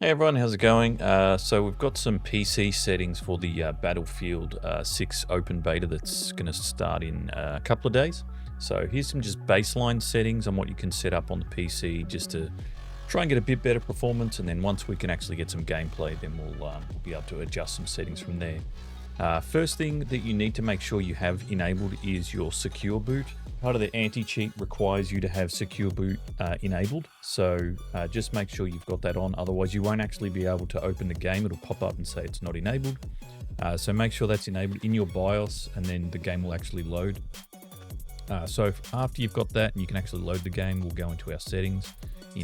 Hey everyone, how's it going? So we've got some PC settings for the Battlefield 6 open beta that's going to start in a couple of days. So here's some just baseline settings on what you can set up on the PC just to try and get a bit better performance. And then once we can actually get some gameplay, then we'll be able to adjust some settings from there. First thing that you need to make sure you have enabled is your secure boot. Part of the anti-cheat requires you to have secure boot enabled, so just make sure you've got that on, otherwise you won't actually be able to open the game. It'll pop up and say it's not enabled. So make sure that's enabled in your BIOS and then the game will actually load. So after you've got that and you can actually load the game, we'll go into our settings.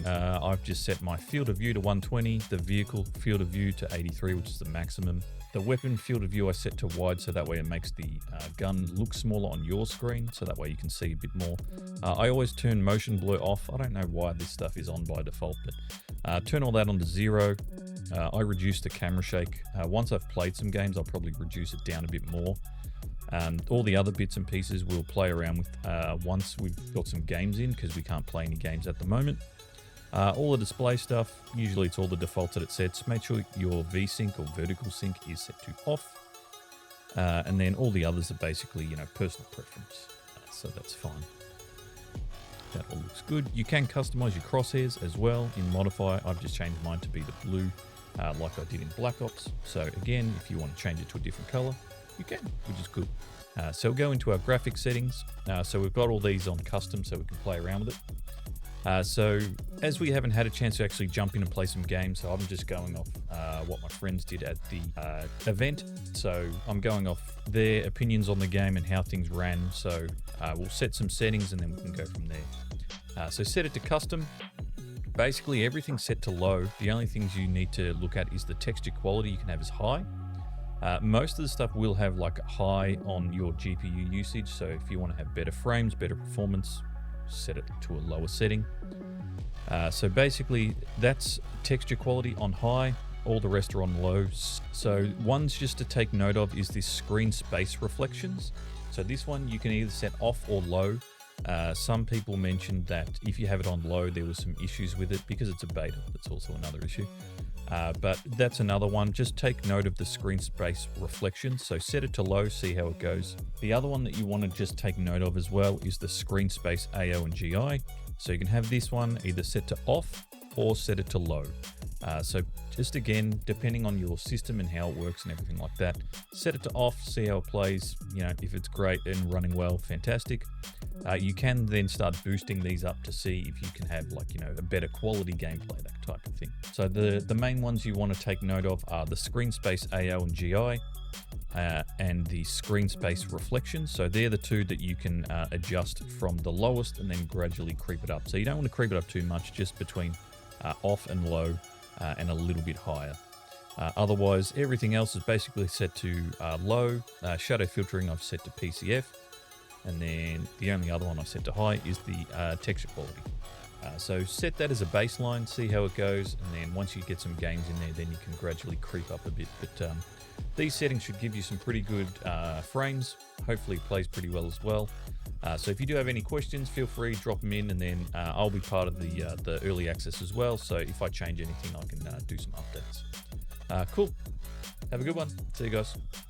I've just set my field of view to 120, the vehicle field of view to 83, which is the maximum. The weapon field of view I set to wide, so that way it makes the gun look smaller on your screen, so that way you can see a bit more. I always turn motion blur off. I don't know why this stuff is on by default, but turn all that on to 0. I reduce the camera shake. Once I've played some games, I'll probably reduce it down a bit more. All the other bits and pieces we'll play around with once we've got some games in, because we can't play any games at the moment. All the display stuff, usually it's all the defaults that it sets. Make sure your VSync or vertical sync is set to off. And then all the others are basically, personal preference. So that's fine. That all looks good. You can customize your crosshairs as well in Modify. I've just changed mine to be the blue, like I did in Black Ops. So again, if you want to change it to a different color, you can, which is good. So we'll go into our graphics settings. So we've got all these on custom so we can play around with it. So as we haven't had a chance to actually jump in and play some games, so I'm just going off what my friends did at the event. So I'm going off their opinions on the game and how things ran. So we'll set some settings and then we can go from there. So set it to custom. Basically everything's set to low. The only things you need to look at is the texture quality you can have as high. Most of the stuff will have like a high on your GPU usage. So if you want to have better frames, better performance, set it to a lower setting. So basically that's texture quality on high, all the rest are on low. So ones just to take note of is this screen space reflections. So this one you can either set off or low. Some people mentioned that if you have it on low there was some issues with it because it's a beta. That's also another issue. But that's another one. Just take note of the screen space reflection. So set it to low, see how it goes. The other one that you want to just take note of as well is the screen space AO and GI. So you can have this one either set to off or set it to low. So just again, depending on your system and how it works and everything like that, set it to off, see how it plays. If it's great and running well, fantastic. You can then start boosting these up to see if you can have a better quality gameplay, that type of thing. So the main ones you want to take note of are the screen space AO and GI and the screen space reflection. So they're the two that you can adjust from the lowest and then gradually creep it up. So you don't want to creep it up too much, just between off and low and a little bit higher. Otherwise, everything else is basically set to low. Shadow filtering I've set to PCF. And then the only other one I set to high is the texture quality. So set that as a baseline, see how it goes, and then once you get some games in there, then you can gradually creep up a bit. But these settings should give you some pretty good frames. Hopefully it plays pretty well as well. So if you do have any questions, feel free to drop them in, and then I'll be part of the early access as well. So if I change anything, I can do some updates. Cool. Have a good one. See you guys.